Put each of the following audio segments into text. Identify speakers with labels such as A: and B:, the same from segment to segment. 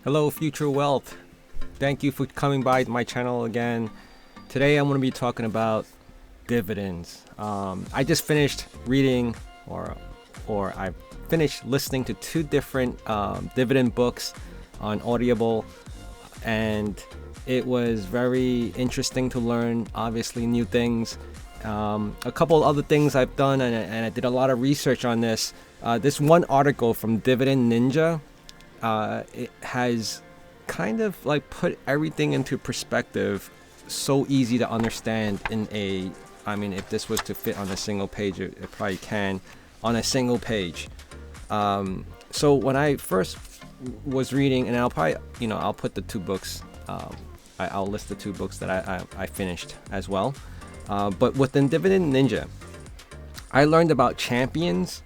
A: Hello, Future Wealth. Thank you for coming by my channel again. Today I'm going to be talking about dividends. I just finished reading, or I finished listening to two different dividend books on Audible, and it was very interesting to learn, obviously, new things. A couple other things I've done, and I did a lot of research on this. This one article from Dividend Ninja, it has kind of like put everything into perspective, so easy to understand if this was to fit on a single page, it probably can on a single page. So when I first was reading, and I'll probably, I'll put the two books, I'll list the two books that I finished as well. But within Dividend Ninja, I learned about champions.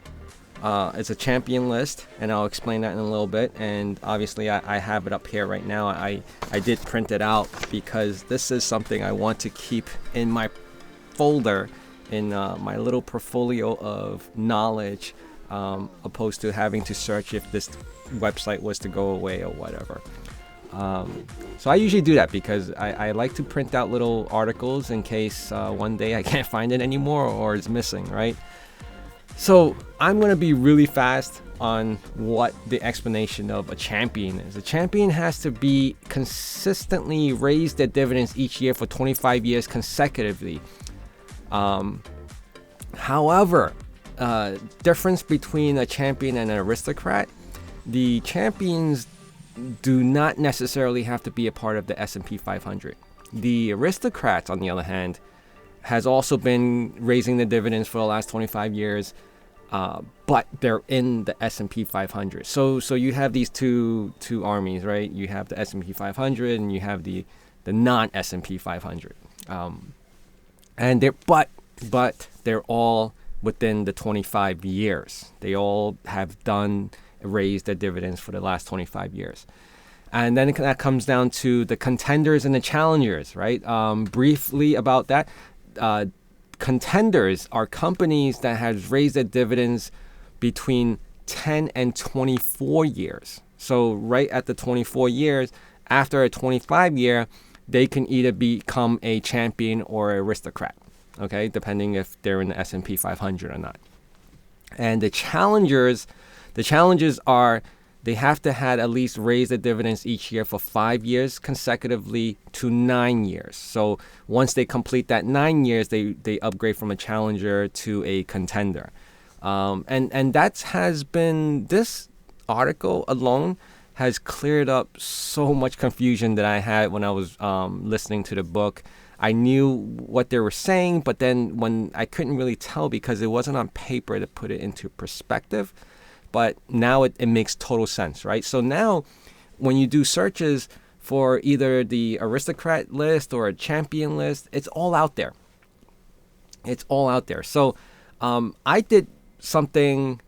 A: It's a champion list, and I'll explain that in a little bit. And obviously I have it up here right now. I did print it out because this is something I want to keep in my folder, in my little portfolio of knowledge, opposed to having to search if this website was to go away or whatever. So I usually do that because I like to print out little articles in case one day I can't find it anymore or it's missing, right? So I'm going to be really fast on what the explanation of a champion is. A champion has to be consistently raise their dividends each year for 25 years consecutively. However, difference between a champion and an aristocrat, the champions do not necessarily have to be a part of the S&P 500. The aristocrats, on the other hand, has also been raising the dividends for the last 25 years, but they're in the S&P 500. So you have these two armies, right? You have the S&P 500 and you have the non-S&P 500. And they're all within the 25 years. They all have raised their dividends for the last 25 years. And then that comes down to the contenders and the challengers, right? Briefly about that. Contenders are companies that have raised their dividends between 10 and 24 years. So right at the 24 years, after a 25 year, they can either become a champion or an aristocrat, okay, depending if they're in the S&P 500 or not. And the challengers are, they have to have at least raised the dividends each year for 5 years consecutively to 9 years. So once they complete that 9 years, they upgrade from a challenger to a contender. And that has been, this article alone has cleared up so much confusion that I had when I was listening to the book. I knew what they were saying, but then when I couldn't really tell because it wasn't on paper to put it into perspective. But now it makes total sense, right? So now when you do searches for either the aristocrat list or a champion list, it's all out there. It's all out there. So I did something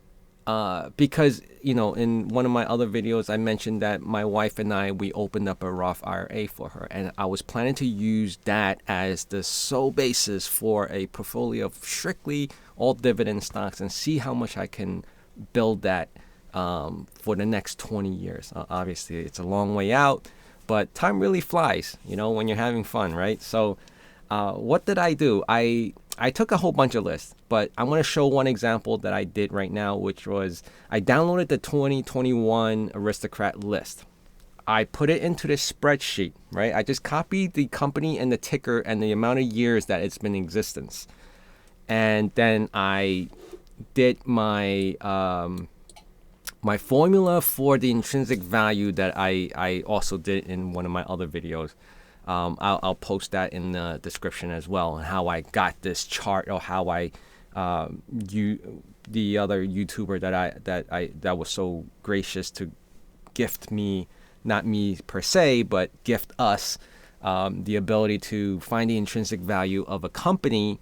A: because, in one of my other videos, I mentioned that my wife and I, we opened up a Roth IRA for her. And I was planning to use that as the sole basis for a portfolio of strictly all dividend stocks and see how much I can build that for the next 20 years. Obviously, it's a long way out, but time really flies, when you're having fun, right? So what did I do? I took a whole bunch of lists, but I'm going to show one example that I did right now, which was I downloaded the 2021 aristocrat list. I put it into this spreadsheet, right? I just copied the company and the ticker and the amount of years that it's been in existence. And then I did my my formula for the intrinsic value that I also did in one of my other videos. I'll post that in the description as well, and how I got this chart, or how the other YouTuber that was so gracious to gift me, not me per se, but gift us the ability to find the intrinsic value of a company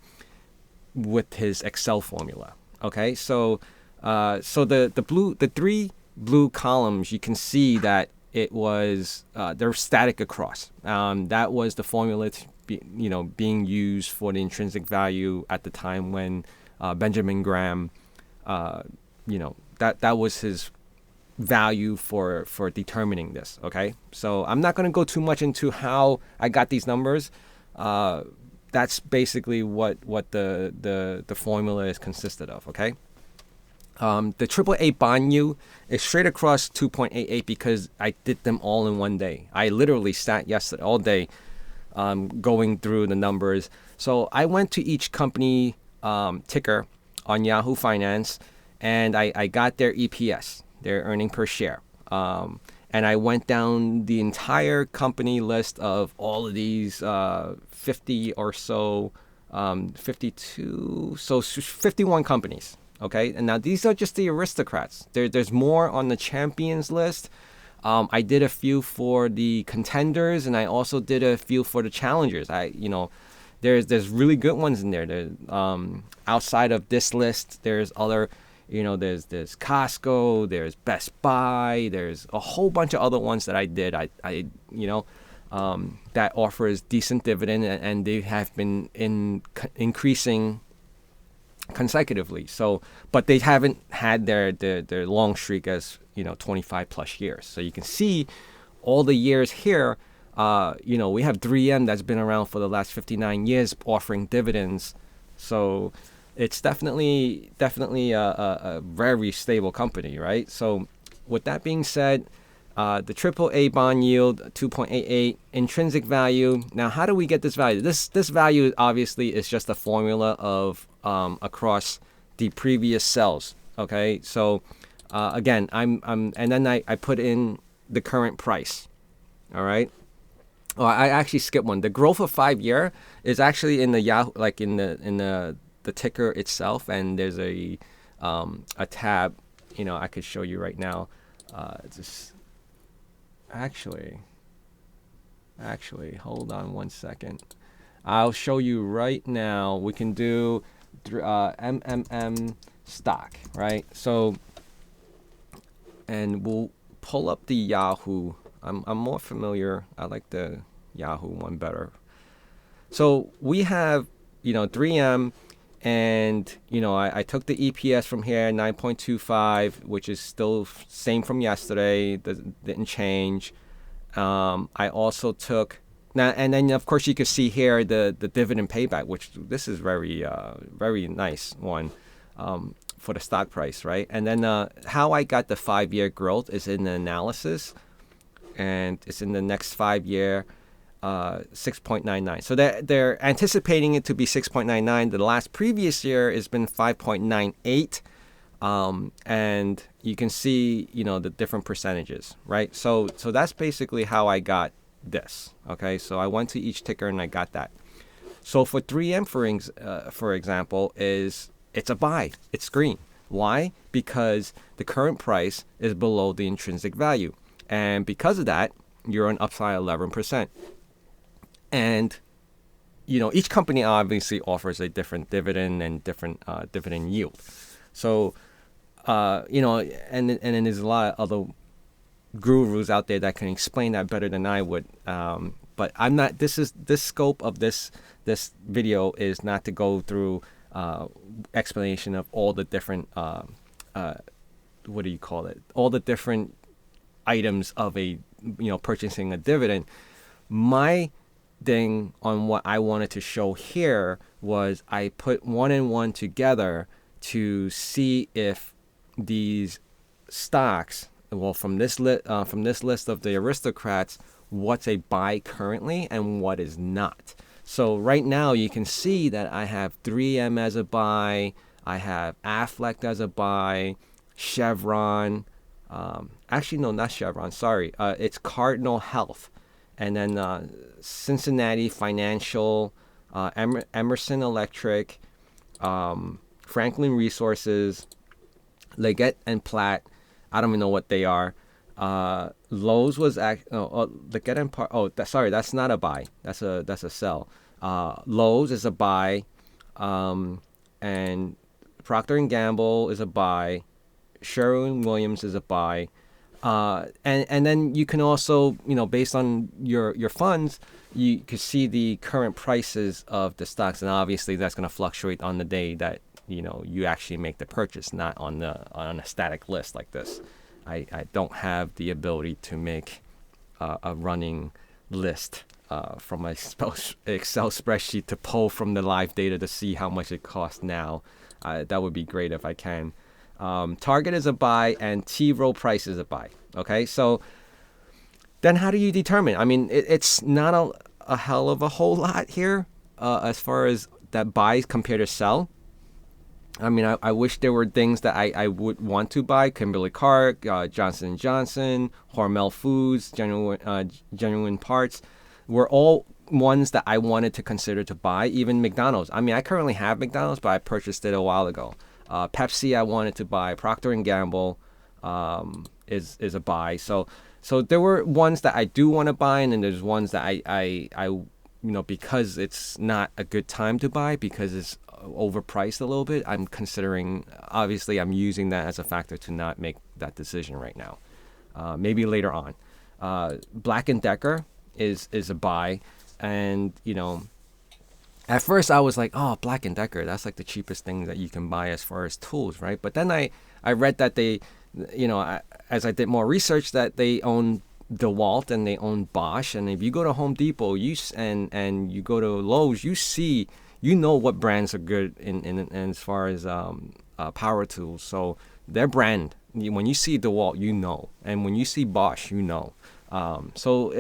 A: with his Excel formula. Okay, so the three blue columns, you can see that it was they're static across. That was the formula being used for the intrinsic value at the time when Benjamin Graham, that was his value for determining this. Okay, so I'm not going to go too much into how I got these numbers. That's basically what the formula is consisted of. Okay. The AAA bond yield is straight across 2.88 because I did them all in one day. I literally sat yesterday all day going through the numbers. So I went to each company ticker on Yahoo Finance, and I got their EPS, their earning per share. And I went down the entire company list of all of these 50 or so, 52, so 51 companies. Okay, and now these are just the aristocrats. There's more on the champions list. I did a few for the contenders, and I also did a few for the challengers. There's really good ones in there. Outside of this list, there's other, there's Costco, there's Best Buy, there's a whole bunch of other ones that I did. That offers decent dividend, and they have been increasing consecutively. So, but they haven't had their long streak as 25 plus years. So you can see all the years here. We have 3M that's been around for the last 59 years offering dividends. So it's definitely a very stable company, right? So with that being said, the AAA bond yield 2.88, intrinsic value. Now, how do we get this value? This value obviously is just a formula of across the previous cells. Okay, so again, and then I put in the current price. All right. Oh, I actually skipped one. The growth of 5-year is actually in the Yahoo, like in the ticker itself, and there's a tab. I could show you right now. Just actually, hold on one second. I'll show you right now. We can do MMM stock, right? So, and we'll pull up the Yahoo. I'm more familiar. I like the Yahoo one better. So we have 3M, and I took the EPS from here, 9.25, which is still same from yesterday. Didn't change. I also took now, and then of course you can see here the dividend payback, which this is very nice one for the stock price, right? And then how I got the 5-year growth is in the analysis, and it's in the next 5-year. 6.99. So they're anticipating it to be 6.99. The last previous year has been 5.98, and you can see the different percentages, right? So that's basically how I got this. Okay, so I went to each ticker and I got that. So for 3M, for example, it's a buy. It's green. Why? Because the current price is below the intrinsic value, and because of that, you're on upside 11%. And, each company obviously offers a different dividend and different dividend yield. So, and then there's a lot of other gurus out there that can explain that better than I would. But I'm not. This scope of this video is not to go through explanation of all the different what do you call it? All the different items of a purchasing a dividend. My thing on what I wanted to show here was I put one and one together to see if these stocks, from this list of the aristocrats, what's a buy currently and what is not. So right now you can see that I have 3M as a buy, I have Aflac as a buy, Chevron, actually no, not Chevron, sorry, it's Cardinal Health. And then Cincinnati Financial, Emerson Electric, Franklin Resources, Leggett and Platt. I don't even know what they are. Lowe's was Leggett and sorry, that's not a buy. That's a sell. Lowe's is a buy, and Procter and Gamble is a buy. Sherwin-Williams is a buy. And then you can also, based on your funds, you can see the current prices of the stocks, and obviously that's going to fluctuate on the day that you actually make the purchase, not on a static list like this. I don't have the ability to make a running list from my Excel spreadsheet to pull from the live data to see how much it costs now. That would be great if I can. Target is a buy and T row price is a buy. Okay, so then how do you determine? I mean, it's not a hell of a whole lot here as far as that buys compared to sell. I mean, I wish there were things that I would want to buy. Kimberly-Clark, Johnson & Johnson, Hormel Foods, Genuine Parts were all ones that I wanted to consider to buy. Even McDonald's. I mean, I currently have McDonald's, but I purchased it a while ago. Pepsi, I wanted to buy. Procter & Gamble is a buy. So there were ones that I do want to buy, and then there's ones that I because it's not a good time to buy because it's overpriced a little bit, I'm considering, obviously I'm using that as a factor to not make that decision right now. Maybe later on. Black & Decker is a buy, and at first I was like, oh, Black & Decker, that's like the cheapest thing that you can buy as far as tools, right? But then I read that they, as I did more research, that they own DeWalt and they own Bosch, and if you go to Home Depot and you go to Lowe's, you know what brands are good in as far as power tools. So their brand, when you see DeWalt, and when you see Bosch, So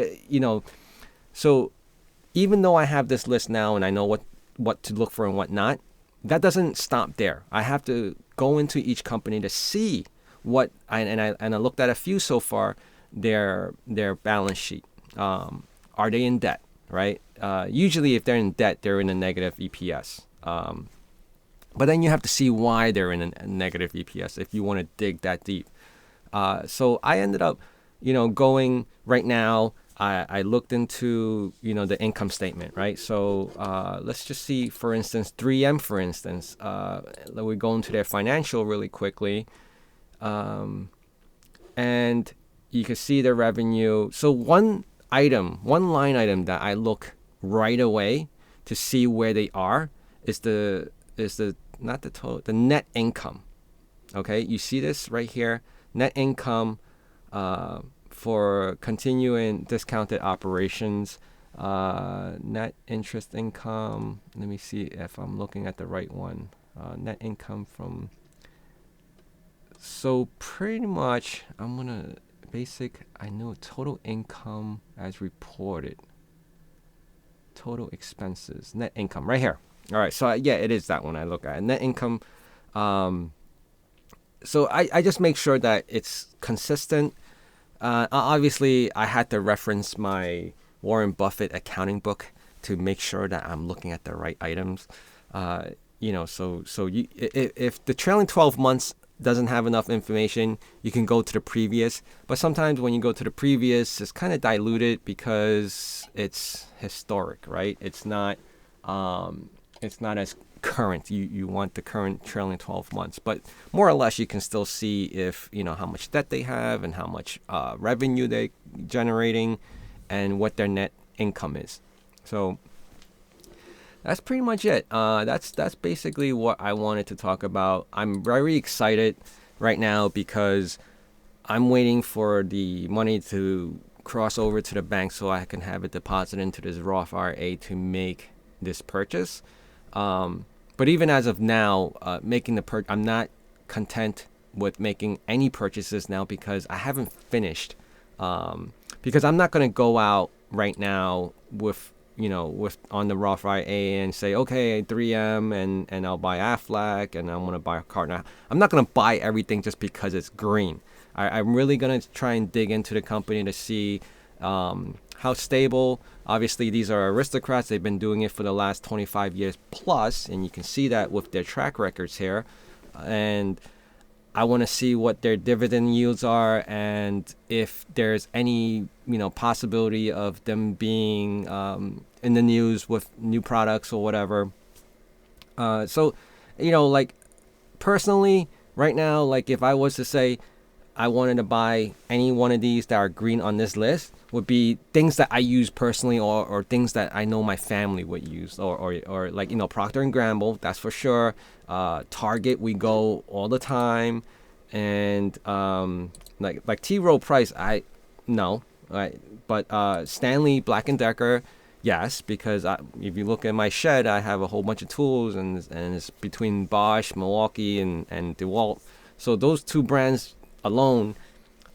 A: even though I have this list now and I know what to look for and what not, that doesn't stop there. I have to go into each company to see what I looked at a few so far. Their balance sheet. Are they in debt? Right? Usually if they're in debt, they're in a negative EPS. But then you have to see why they're in a negative EPS if you want to dig that deep. So I ended up, going right now, I looked into, the income statement, right? So let's just see, for instance, 3M, for instance. We go into their financial really quickly. And you can see their revenue. So one line item that I look right away to see where they are is the net income. Okay, you see this right here, net income for continuing discounted operations, net interest income. Let me see if I'm looking at the right one. Net income from. So pretty much, I'm gonna. I know total income as reported. Total expenses, net income, right here. All right, so yeah, it is that one I look at. Net income. So I just make sure that it's consistent. Obviously, I had to reference my Warren Buffett accounting book to make sure that I'm looking at the right items. If the trailing 12 months doesn't have enough information, you can go to the previous. But sometimes when you go to the previous, it's kind of diluted because it's historic, right? It's not as current. You want the current trailing 12 months. But more or less, you can still see if, how much debt they have and how much revenue they're generating and what their net income is. So that's pretty much it. That's basically what I wanted to talk about. I'm very excited right now because I'm waiting for the money to cross over to the bank so I can have it deposited into this Roth IRA to make this purchase. But even as of now, making the I'm not content with making any purchases now because I haven't finished. Because I'm not going to go out right now with on the Roth IRA and say, okay, 3M and I'll buy Aflac and I'm going to buy a car. Now, I'm not going to buy everything just because it's green. I'm really going to try and dig into the company to see how stable. Obviously, these are aristocrats. They've been doing it for the last 25 years plus, and you can see that with their track records here. And I want to see what their dividend yields are and if there's any, possibility of them being in the news with new products or whatever. Personally, right now, if I was to say I wanted to buy any one of these that are green on this list, would be things that I use personally or things that I know my family would use or Procter & Gamble, that's for sure. Target, we go all the time. And like T. Rowe Price, no, right? But Stanley Black & Decker, yes, because if you look at my shed, I have a whole bunch of tools, and it's between Bosch, Milwaukee, and DeWalt. So those two brands alone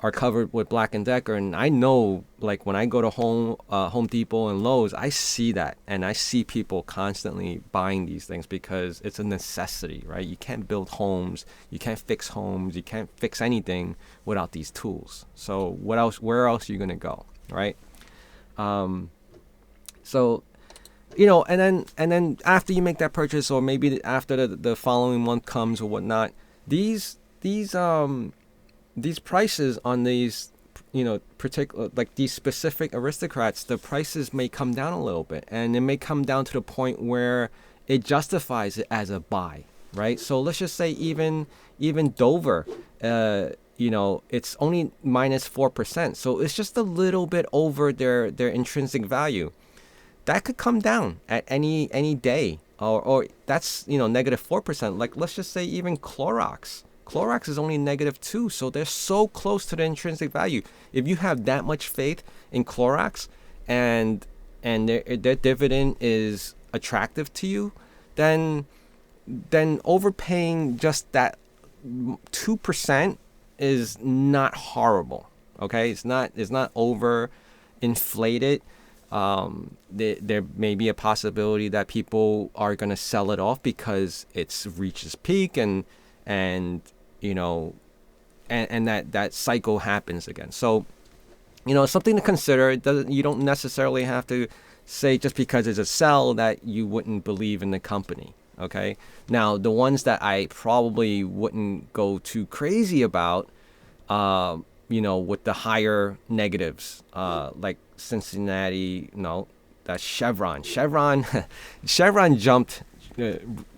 A: are covered with Black & Decker, and I know, like, when I go to Home Depot and Lowe's, I see that, and I see people constantly buying these things because it's a necessity, right? You can't build homes, you can't fix homes, you can't fix anything without these tools. So where else are you gonna go, right? So, and then after you make that purchase, or maybe after the following month comes or whatnot, these prices on these, particular, like these specific aristocrats, the prices may come down a little bit, and it may come down to the point where it justifies it as a buy, right? So let's just say even Dover, it's only minus 4%, so it's just a little bit over their intrinsic value. That could come down at any day, or that's negative 4%. Like, let's just say even Clorox. Clorox is only -2, so they're so close to the intrinsic value. If you have that much faith in Clorox, and their dividend is attractive to you, then overpaying just that 2% is not horrible. Okay, it's not over inflated. There may be a possibility that people are going to sell it off because it's reached its peak, and that cycle happens again. So, it's something to consider. You don't necessarily have to say just because it's a sell that you wouldn't believe in the company. Okay. Now, the ones that I probably wouldn't go too crazy about, with the higher negatives, like Cincinnati, that's Chevron. Chevron jumped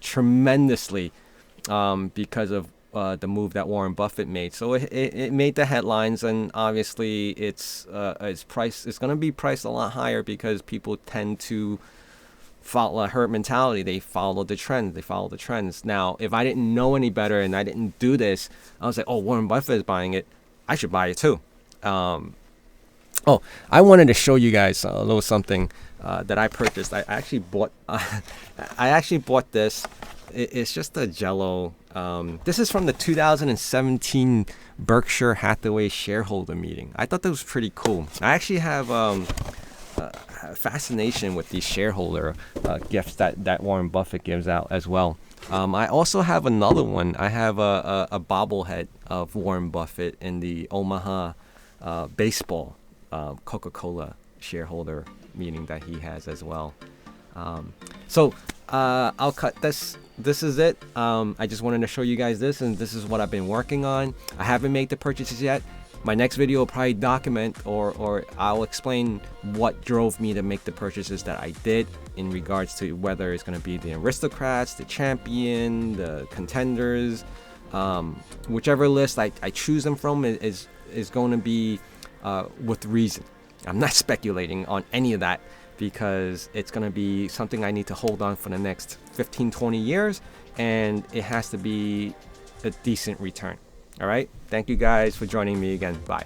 A: tremendously because of the move that Warren Buffett made. So it made the headlines, and obviously it's going to be priced a lot higher because people tend to follow a herd mentality. They follow the trends. Now, if I didn't know any better and I didn't do this, I was like, oh, Warren Buffett is buying it, I should buy it too. I wanted to show you guys a little something that I purchased. I actually bought this. It's just a Jell-O. This is from the 2017 Berkshire Hathaway shareholder meeting. I thought that was pretty cool. I actually have a fascination with these shareholder gifts that Warren Buffett gives out as well. I also have another one. I have a bobblehead of Warren Buffett in the Omaha baseball Coca-Cola shareholder meeting that he has as well. So I'll cut this. This is it. I just wanted to show you guys this, and this is what I've been working on. I haven't made the purchases yet. My next video will probably document or I'll explain what drove me to make the purchases that I did in regards to whether it's going to be the aristocrats, the champion, the contenders, whichever list I choose them from is going to be with reason. I'm not speculating on any of that because it's going to be something I need to hold on for the next 15, 20 years, and it has to be a decent return. All right. Thank you guys for joining me again. Bye.